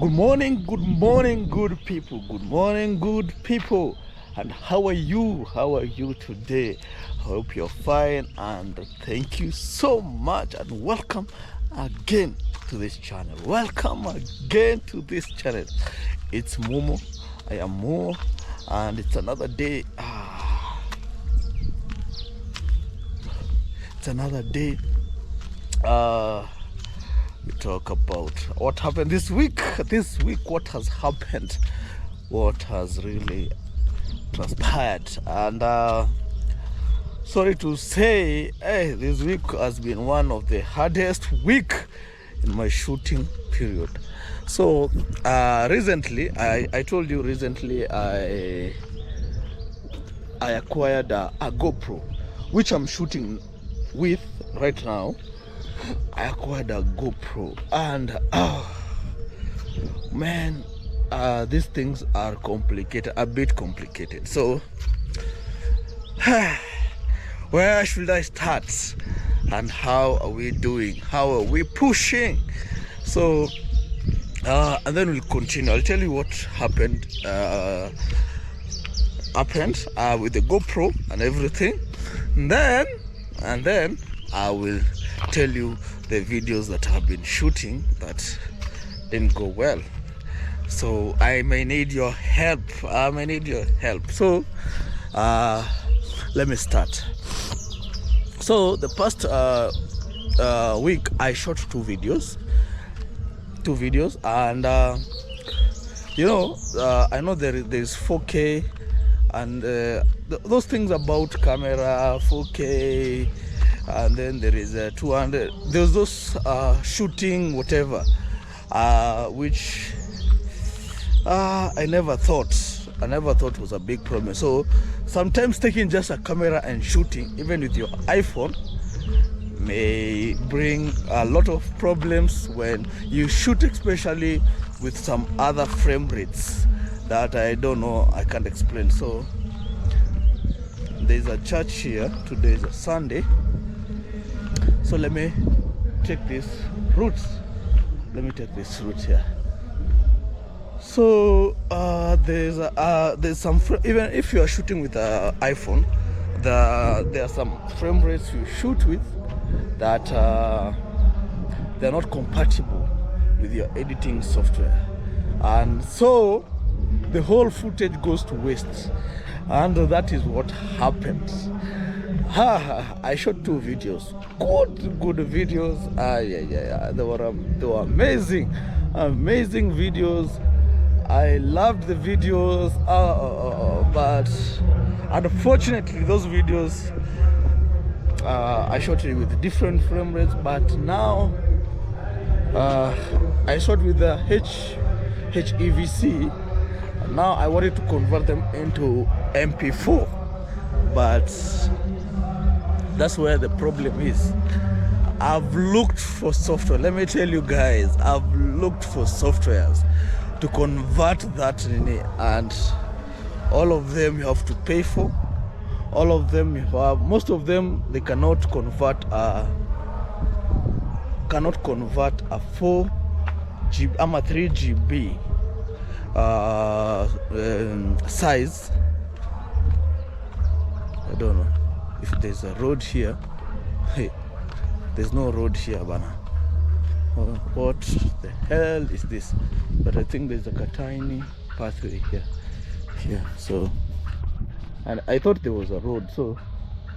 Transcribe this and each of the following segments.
Good morning, good people. Good morning, good people. And how are you? How are you today? I hope you're fine, and thank you so much, and welcome again to this channel. Welcome again to this channel. It's Momo. I am Momo, and it's another day. It's another day. We talk about what happened this week. What has happened, what has really transpired. And sorry to say, this week has been one of the hardest week in my shooting period. So recently, I told you recently I acquired a GoPro, which I'm shooting with right now. I acquired a GoPro, and man, these things are complicated, a bit complicated. So where should I start, and how are we doing? How are we pushing? So and then we'll continue. I'll tell you what happened with the GoPro and everything, and then I will tell you the videos that I've been shooting that didn't go well. So I may need your help. So let me start. So the past week I shot two videos, and I know there is 4K and those things about camera, 4K, and then there is 200. There's those shooting whatever, which I never thought was a big problem. So sometimes taking just a camera and shooting, even with your iPhone, may bring a lot of problems when you shoot, especially with some other frame rates that I don't know, I can't explain. So there's a church here. Today is a Sunday. So let me take this route. Here. So there's some even if you are shooting with an iPhone, there are some frame rates you shoot with that they're not compatible with your editing software, and so the whole footage goes to waste. And that is what happened. I shot two videos, good videos. They were amazing videos. I loved the videos, but unfortunately those videos I shot it with different frame rates. But now I shot with the Hevc. Now I wanted to convert them into Mp4, but that's where the problem is. I've looked for software. Let me tell you guys, I've looked for softwares to convert that and all of them you have to pay for. All of them you have. Most of them they cannot convert a 4GB, I'm a 3GB size. I don't know if there's a road here. Hey, there's no road here, bana. What the hell is this? But I think there's a tiny pathway here. So, and I thought there was a road, so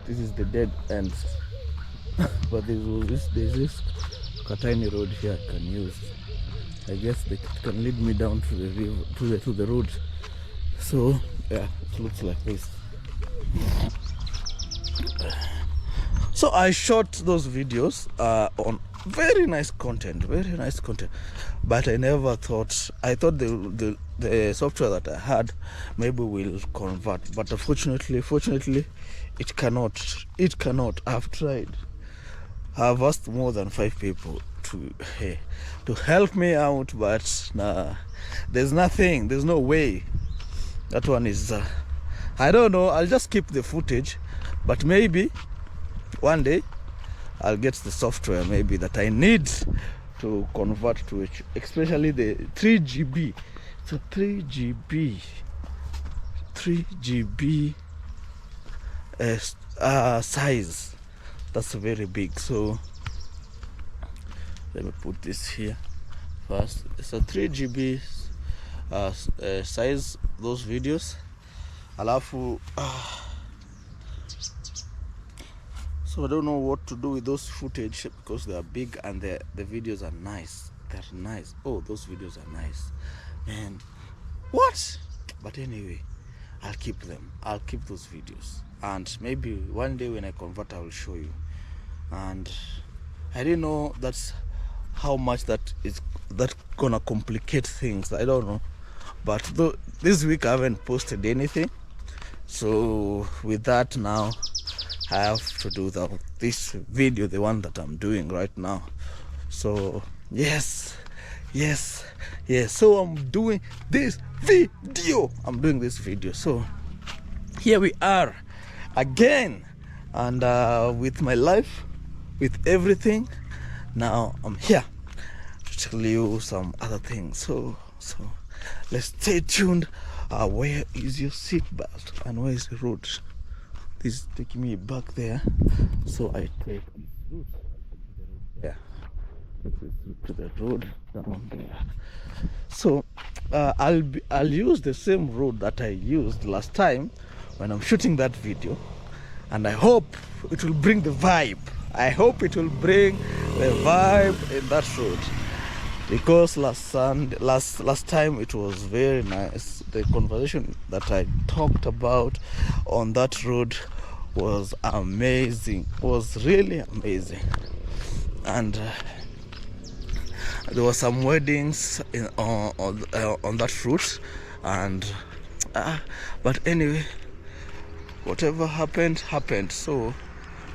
this is the dead end. But there's this tiny road here I can use. I guess it can lead me down to the river, to the road. So yeah, it looks like this. So I shot those videos on very nice content, but I never thought, I thought the software that I had maybe will convert, but unfortunately, fortunately, it cannot. I've tried. I've asked more than 5 people to help me out, but nah, there's nothing, there's no way. That one is I don't know. I'll just keep the footage, but maybe one day I'll get the software maybe that I need to convert to it, especially the 3GB. It's a 3GB size. That's very big. So let me put this here first. It's a 3GB size, those videos. Alafu so I don't know what to do with those footage because they are big and the videos are nice. They're nice. Oh, those videos are nice, man. What? But anyway, I'll keep them. I'll keep those videos, and maybe one day when I convert, I will show you. And I didn't know that's how much that gonna complicate things. I don't know, but this week I haven't posted anything. So with that, now I have to do this video, the one that I'm doing right now. So yes. So I'm doing this video. So here we are again, and with my life, with everything. Now I'm here to tell you some other things. So let's stay tuned. Where is your seatbelt and where is the road? This is taking me back there, so I take to the road down there. So I'll use the same road that I used last time when I'm shooting that video, and I hope it will bring the vibe. I hope it will bring the vibe in that road, because last time it was very nice. The conversation that I talked about on that road was amazing, was really amazing. And there were some weddings on that route, and but anyway, whatever happened. So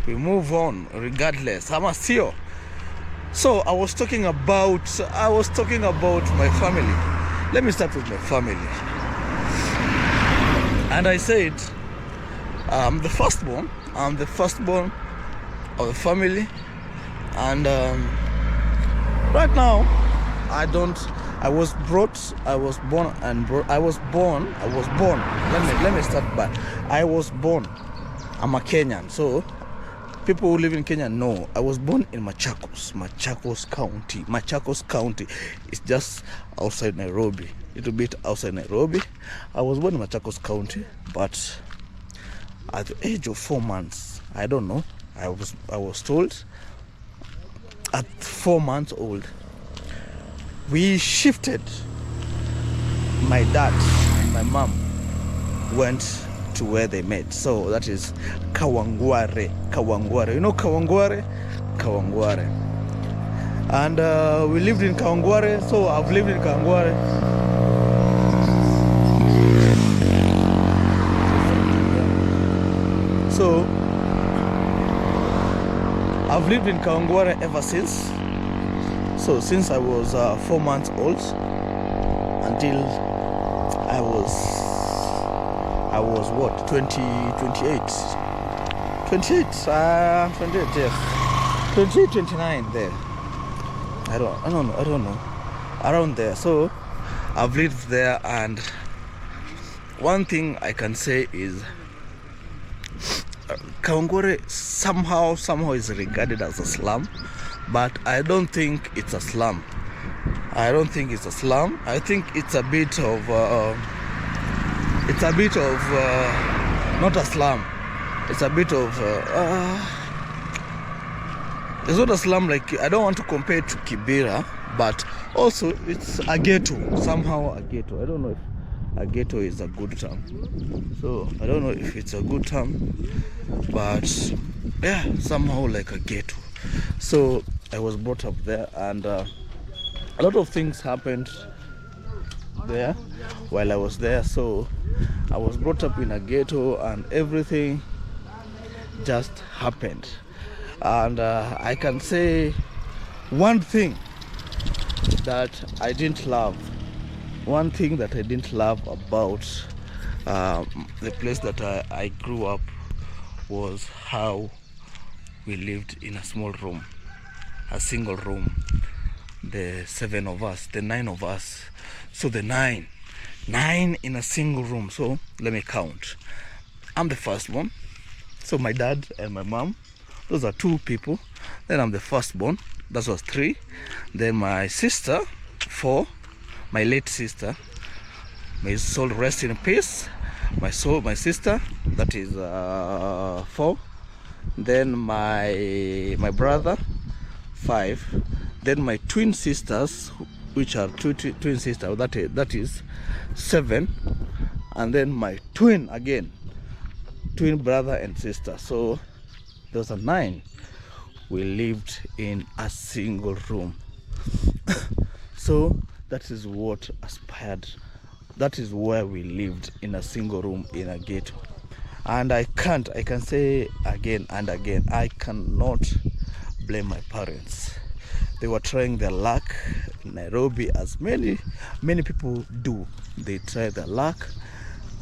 we move on regardless. I'm a CEO. So I was talking about my family. Let me start with my family. And I said I'm the firstborn of the family, and right now I was born. Let me start back. I was born. I'm a Kenyan, so people who live in Kenya know I was born in Machakos County. It's just outside Nairobi, a little bit outside Nairobi. I was born in Machakos County, but at the age of 4 months, I don't know, I was told at 4 months old, we shifted. My dad and my mom went to where they met. So that is Kawangware. You know Kawangware? And we lived in Kawangware. So I've lived in Kawangware. So I've lived in Kawangware ever since. So since I was 4 months old until I was what, 28, yes, 28, 29 there. I don't know, around there. So I've lived there, and one thing I can say is Kawangware somehow is regarded as a slum, but I don't think it's a slum. I think it's a bit of not a slum. It's a bit of it's not a slum. Like, I don't want to compare it to Kibera, but also it's a ghetto. Somehow a ghetto. I don't know if a ghetto is a good term. So I don't know if it's a good term, but yeah, somehow like a ghetto. So I was brought up there, and a lot of things happened there while I was there. So I was brought up in a ghetto, and everything just happened. And I can say one thing that I didn't love about the place that I grew up was how we lived in a small room, a single room. the 7 of us, the 9 of us. So the nine in a single room. So let me count. I'm the firstborn. So my dad and my mom, those are 2 people. Then I'm the firstborn. That was 3. Then my sister, 4. My late sister, may soul rest in peace. My sister, that is 4. Then my brother, 5. Then my twin sisters, which are twin sisters, that is 7. And then my twin brother and sister. So those are 9. We lived in a single room. So that is what aspired. That is where we lived, in a single room in a ghetto. And I can say again and again, I cannot blame my parents. They were trying their luck in Nairobi, as many people do. They try their luck,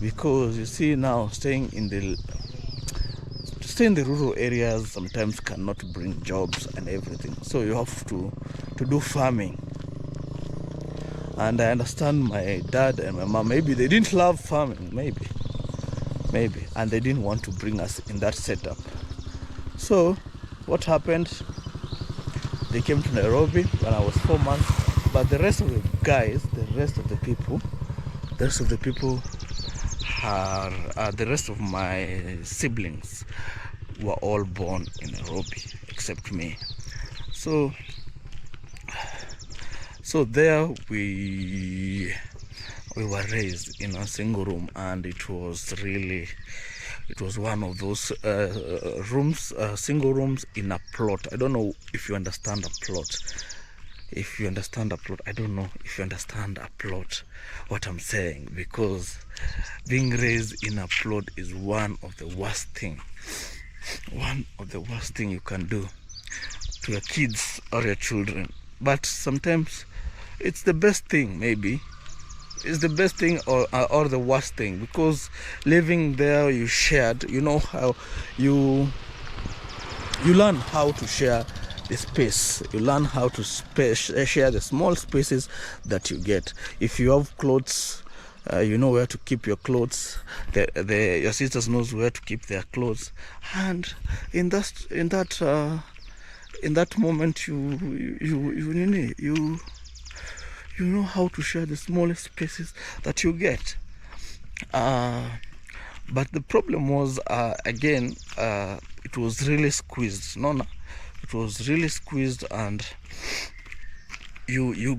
because you see now staying in the rural areas sometimes cannot bring jobs and everything. So you have to do farming. And I understand my dad and my mom, maybe they didn't love farming, maybe, and they didn't want to bring us in that setup. So what happened? They came to Nairobi when I was 4 months, but the rest of the guys, the rest of my siblings were all born in Nairobi except me. So there we were raised in a single room, and it was one of those single rooms in a plot. I don't know if you understand a plot. If you understand a plot, I don't know if you understand a plot, what I'm saying, because being raised in a plot is one of the worst thing you can do to your kids or your children. But sometimes it's the best thing, maybe. It's the best thing or the worst thing, because living there, you shared, you know how you learn how to share the space. You learn how to share the small spaces that you get. If you have clothes, you know where to keep your clothes. Your sisters knows where to keep their clothes, and in that moment, you know how to share the smallest spaces that you get. But the problem was, again, it was really squeezed. It was really squeezed, and you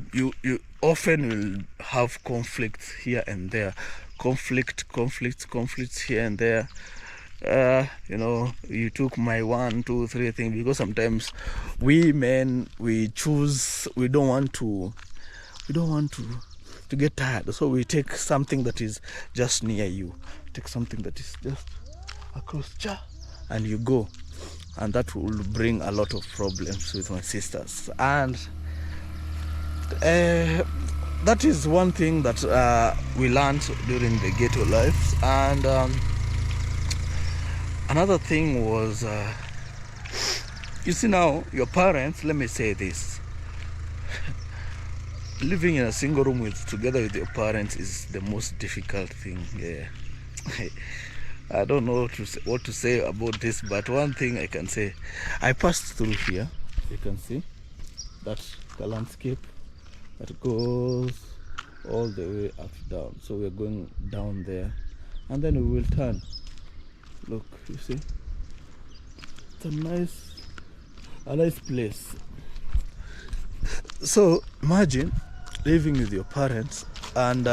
often will have conflicts here and there. Conflicts here and there. You took my 1, 2, 3 thing, because sometimes we men, we don't want to get tired, so we take something that is just near you, take something that is just across, and you go, and that will bring a lot of problems with my sisters. And that is one thing that we learned during the ghetto lives. And another thing was, you see, now your parents, let me say this, living in a single room together with your parents is the most difficult thing. Yeah. I don't know what to say about this, but one thing I can say, I passed through here. You can see that's the landscape that goes all the way up down. So we're going down there, and then we will turn. Look, you see, it's a nice place. So imagine living with your parents, and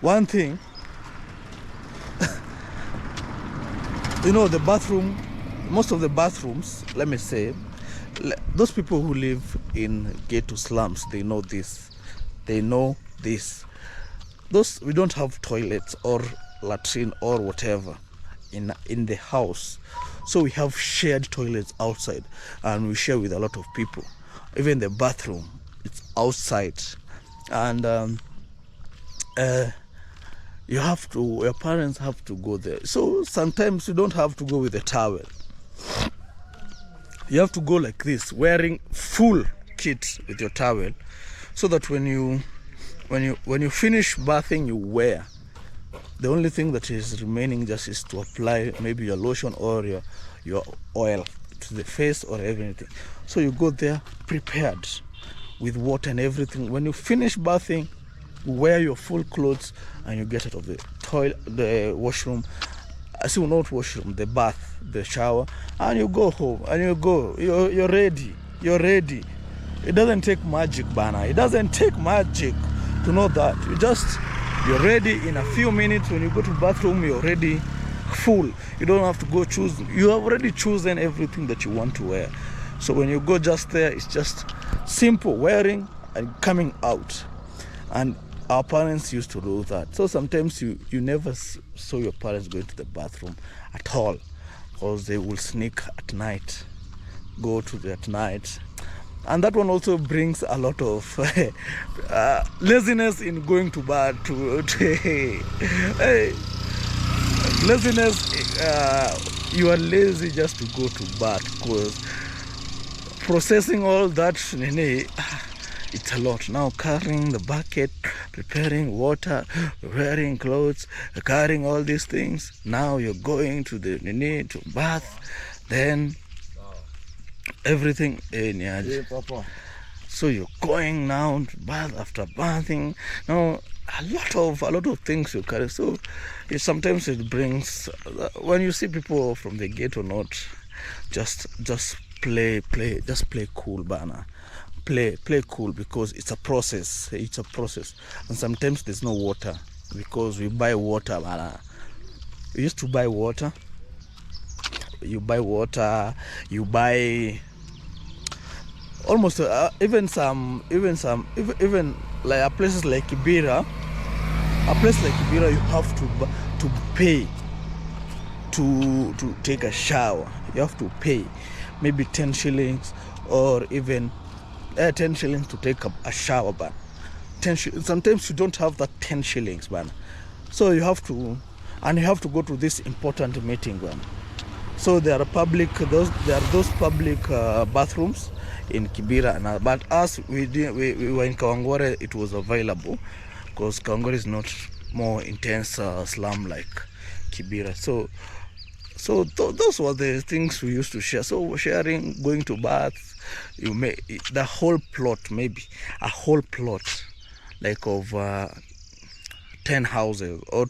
one thing, the bathroom, most of the bathrooms, let me say, those people who live in ghetto slums, they know this. We don't have toilets or latrine or whatever in the house, so we have shared toilets outside, and we share with a lot of people. Even the bathroom, it's outside, and your parents have to go there. So sometimes you don't have to go with a towel. You have to go like this, wearing full touch it with your towel, so that when you finish bathing, you wear. The only thing that is remaining just is to apply maybe your lotion or your oil to the face or everything. So you go there prepared with water and everything. When you finish bathing, you wear your full clothes and you get out of the toilet, the washroom. Not washroom, the bath, the shower, and you go home and you go. You're ready. You're ready. It doesn't take magic, Bana. It doesn't take magic to know that. You're ready in a few minutes. When you go to the bathroom, you're ready, full. You don't have to go choose. You have already chosen everything that you want to wear. So when you go just there, it's just simple wearing and coming out. And our parents used to do that. So sometimes you never saw your parents going to the bathroom at all, because they will sneak at night, go to the at night. And that one also brings a lot of laziness in going to bed. Laziness, you are lazy just to go to bed, because processing all that, it's a lot. Now carrying the bucket, preparing water, wearing clothes, carrying all these things. Now you're going to to bath, then everything. So you're going now to bath after bathing. Now a lot of things you carry. So sometimes it brings, when you see people from the ghetto, not just play cool, Bana. Play cool, because it's a process. And sometimes there's no water, because we buy water, Bana. We used to buy water. You buy almost even like places like Kibera. A place like Kibera, you have to pay to take a shower. You have to pay maybe 10 shillings or even 10 shillings to take a shower, but sometimes you don't have that 10 shillings, man. So you have to go to this important meeting, man. So there are those public bathrooms in Kibera, but us we were in Kawangware. It was available, because Kawangware is not more intense slum like Kibera. So those were the things we used to share. So sharing, going to baths, you may the whole plot, maybe a whole plot like of 10 houses or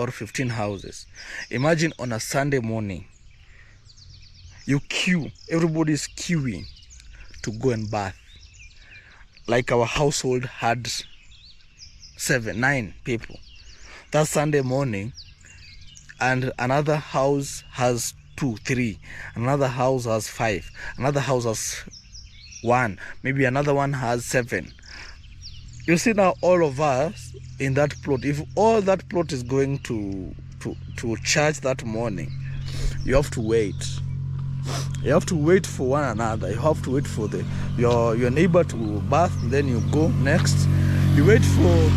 15 houses. Imagine on a Sunday morning, you queue, everybody's queuing to go and bath. Like our household had 9 people that Sunday morning, and another house has 2, 3, another house has 5, another house has 1, maybe another one has 7. You see, now all of us in that plot, if all that plot is going to church that morning, you have to wait. You have to wait for one another. You have to wait for your neighbor to bath, then you go next. You wait for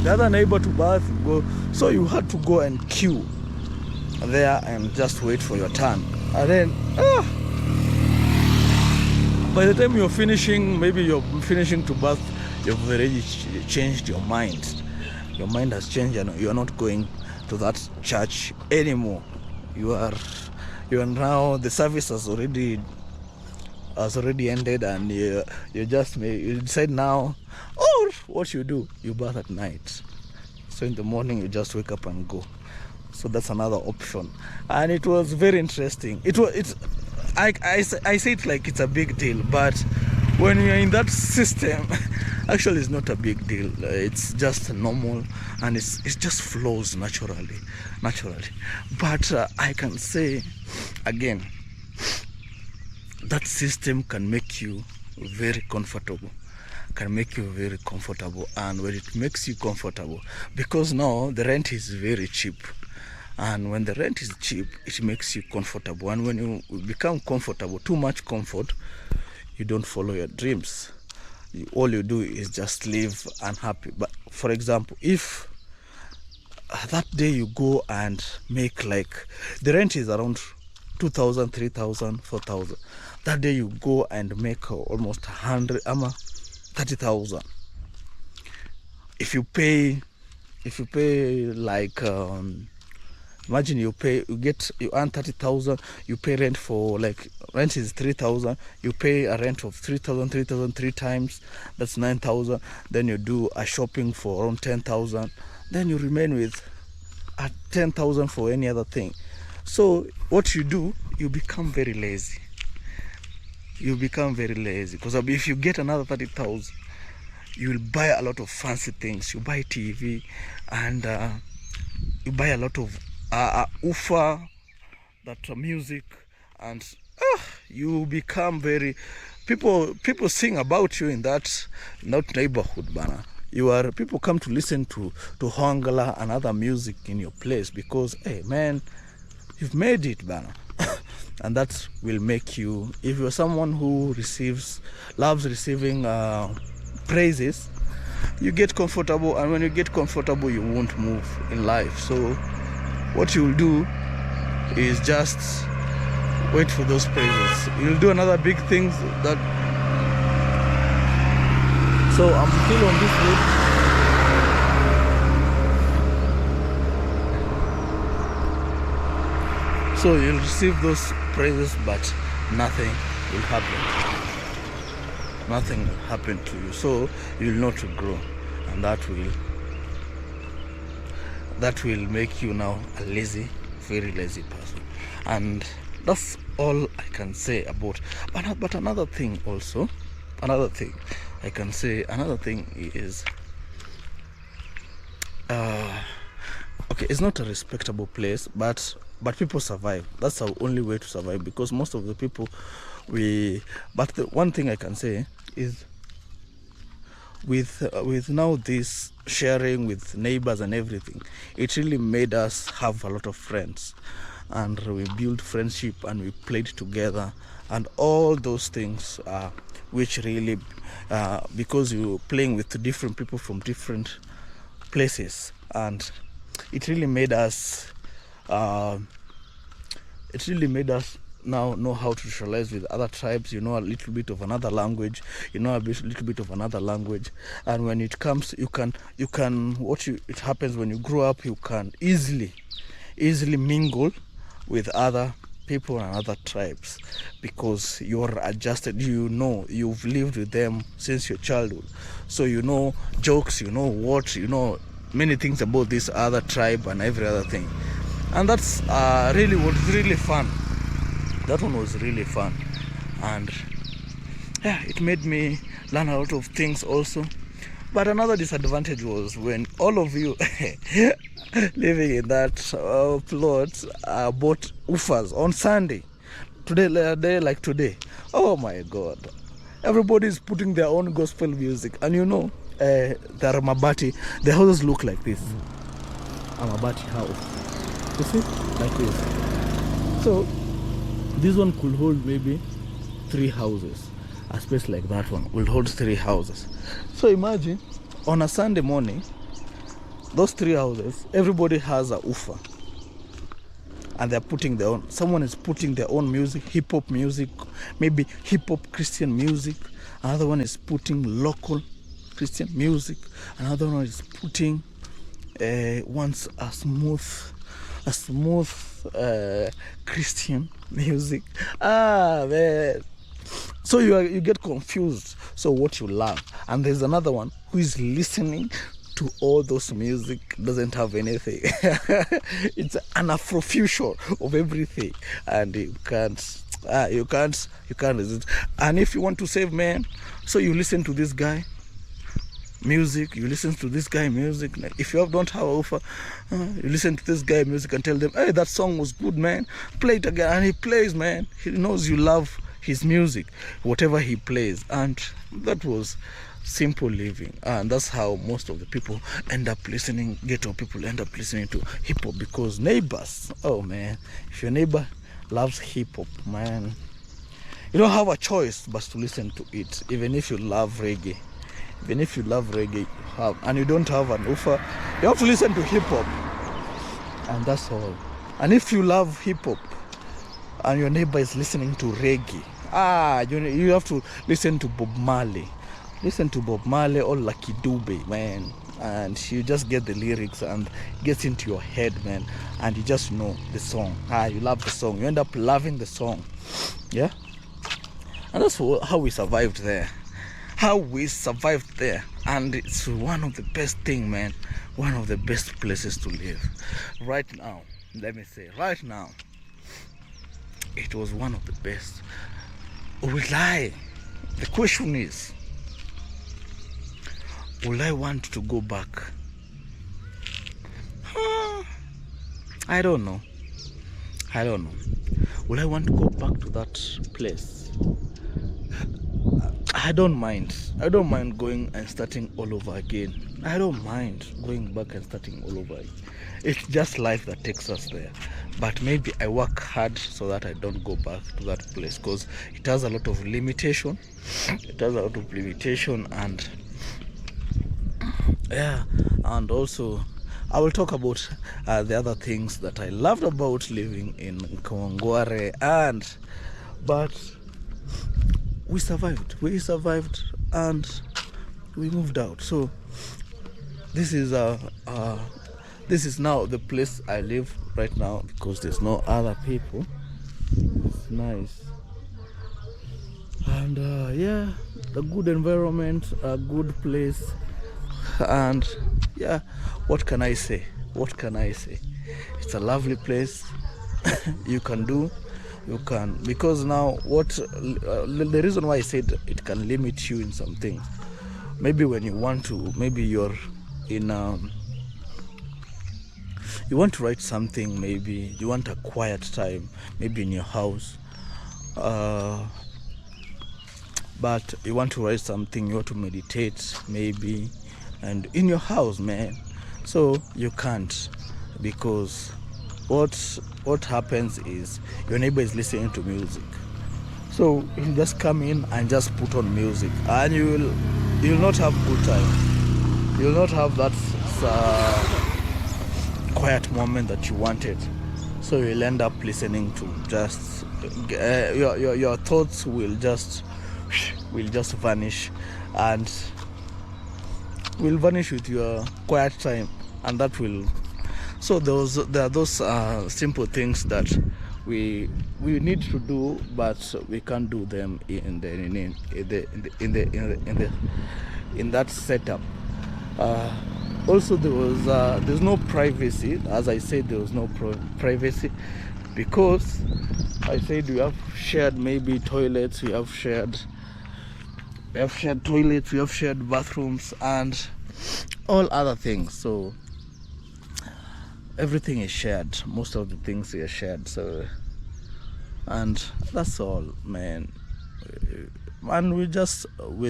the other neighbor to bath, you go. So you had to go and queue there and just wait for your turn. And then by the time you're finishing, maybe you're finishing to bath, you've already changed your mind. Your mind has changed, and you're not going to that church anymore. You are now, the service has already ended, and you decide now, or what you do, you bath at night. So in the morning you just wake up and go. So that's another option, and it was very interesting. I say it like it's a big deal, but when you're in that system, actually it's not a big deal. It's just normal, and it just flows naturally. But I can say again, that system can make you very comfortable. And when it makes you comfortable, because now the rent is very cheap, and when the rent is cheap, it makes you comfortable. And when you become comfortable, too much comfort, you don't follow your dreams. All you do is just live unhappy. But for example, if that day you go and make, like, the rent is around 2,000, 3,000, 4,000, that day you go and make almost 100, 30,000. If you pay like imagine you earn 30,000, you pay rent for, like, rent is 3,000, you pay a rent of 3,000 3 times, that's 9,000. Then you do a shopping for around 10,000, then you remain with 10,000 for any other thing. So what you do, you become very lazy. Because if you get another 30,000, you will buy a lot of fancy things. You buy TV, and you buy a lot of ufa, that music, and you become very, people sing about you in that neighborhood, bana. People come to listen to hongla and other music in your place, because, hey man, you've made it, bana. And that will make you, if you're someone who loves receiving praises, you get comfortable, and when you get comfortable, you won't move in life. So what you'll do is just wait for those praises. You'll do another big things that. So I'm still on this road. So you'll receive those praises, but nothing will happen. Nothing will happen to you. So you'll not grow, and that will make you now a lazy, very lazy person. And that's all I can say about. But another thing I can say is, okay, it's not a respectable place, but people survive. That's our only way to survive, because most of the people but the one thing I can say is, with now this sharing with neighbors and everything, it really made us have a lot of friends, and we built friendship, and we played together, and all those things, which really, because you're playing with different people from different places, and it really made us now know how to socialize with other tribes. You know a little bit of another language, and when it comes, it happens when you grow up, you can easily mingle with other people and other tribes, because you're adjusted. You've lived with them since your childhood, so you know jokes, many things about this other tribe and every other thing. And that's really was really fun. That one was really fun, and yeah, it made me learn a lot of things also. But another disadvantage was when all of you living in that plot bought ufas on Sunday. Today, oh my God, everybody's putting their own gospel music, and the Mabati, the houses look like this. A Mabati house, you see, like this. So this one could hold maybe 3 houses. A space like that one will hold 3 houses. So imagine on a Sunday morning, those 3 houses, everybody has a ufa, and they're putting their own. Someone is putting their own music, hip-hop music, maybe hip-hop Christian music. Another one is putting local Christian music. Another one is putting once a smooth Christian music. Man. So you get confused. So what you love, and there's another one who is listening to all those music, doesn't have anything. It's an Afrofusion of everything, and you can't resist. And if you want to save, man, so you listen to this guy music, If you don't have offer, you listen to this guy music and tell them, hey, that song was good, man, play it again. And he plays, man. He knows you love his music, whatever he plays. And that was simple living, and that's how most of the people end up listening. Ghetto people end up listening to hip-hop, because neighbors, oh man, if your neighbor loves hip-hop, man, you don't have a choice but to listen to it. Even if you love reggae, and you don't have an offer, you have to listen to hip-hop, and that's all. And if you love hip-hop and your neighbor is listening to reggae, you have to listen to Bob Marley, listen to Bob Marley or Lucky Dube, man, and you just get the lyrics and gets into your head, man, and you just know the song. You love the song, you end up loving the song. Yeah, and that's how we survived there. And it's one of the best thing, man, one of the best places to live right now. Let me say, right now, it was one of the best. The question is, will I want to go back? I don't know. Will I want to go back to that place? I don't mind going and starting all over again. I don't mind going back and starting all over again. It's just life that takes us there. But maybe I work hard so that I don't go back to that place, because it has a lot of limitation. And yeah, and also I will talk about the other things that I loved about living in Kawangware, but we survived and we moved out. So this is now the place I live right now, because there's no other people. It's nice, and yeah, a good environment, a good place, and yeah, what can I say? It's a lovely place. You can, because now the reason why I said it can limit you in some things. Maybe when you want to, maybe you're in you want to write something, maybe you want a quiet time, maybe in your house, but you want to write something, you want to meditate, maybe, and in your house, man. So you can't, because what happens is your neighbor is listening to music, so you just come in and just put on music, and you'll not have good time. You'll not have that quiet moment that you wanted. So you'll end up listening to just your thoughts will just vanish, and will vanish with your quiet time, and that will. So there are those simple things that we need to do, but we can't do them in that setup. Also, there's no privacy. As I said, there was no privacy, because I said we have shared maybe toilets, we have shared toilets, we have shared bathrooms, and all other things. So everything is shared. Most of the things are shared. So, and that's all, man. And we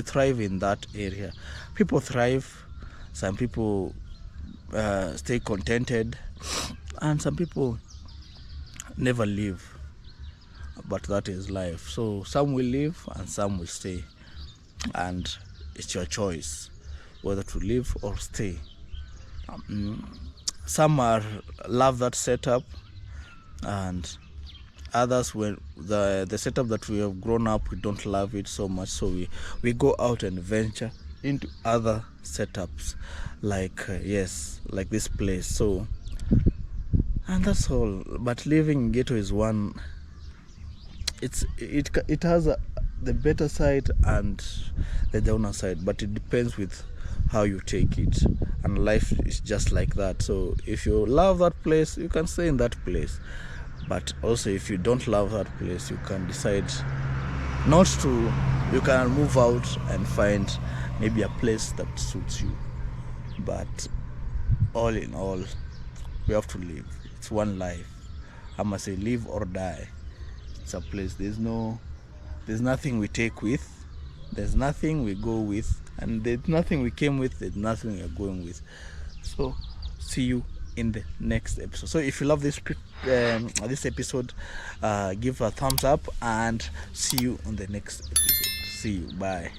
thrive in that area. People thrive. Some people stay contented, and some people never leave. But that is life. So some will leave and some will stay, and it's your choice whether to leave or stay. Some love that setup, and others, when the setup that we have grown up, we don't love it so much, so we go out and venture into other setups, like like this place. So, and that's all. But living in ghetto is one. It has the better side and the downer side, but it depends with how you take it, and life is just like that. So if you love that place, you can stay in that place, but also if you don't love that place, you can decide not to. You can move out and find maybe a place that suits you. But all in all, we have to live. It's one life. I must say, live or die. It's a place. There's nothing we take with, there's nothing we go with, and there's nothing we came with, there's nothing we are going with. So see you in the next episode. So if you love this episode, give a thumbs up, and see you on the next episode. See you. Bye.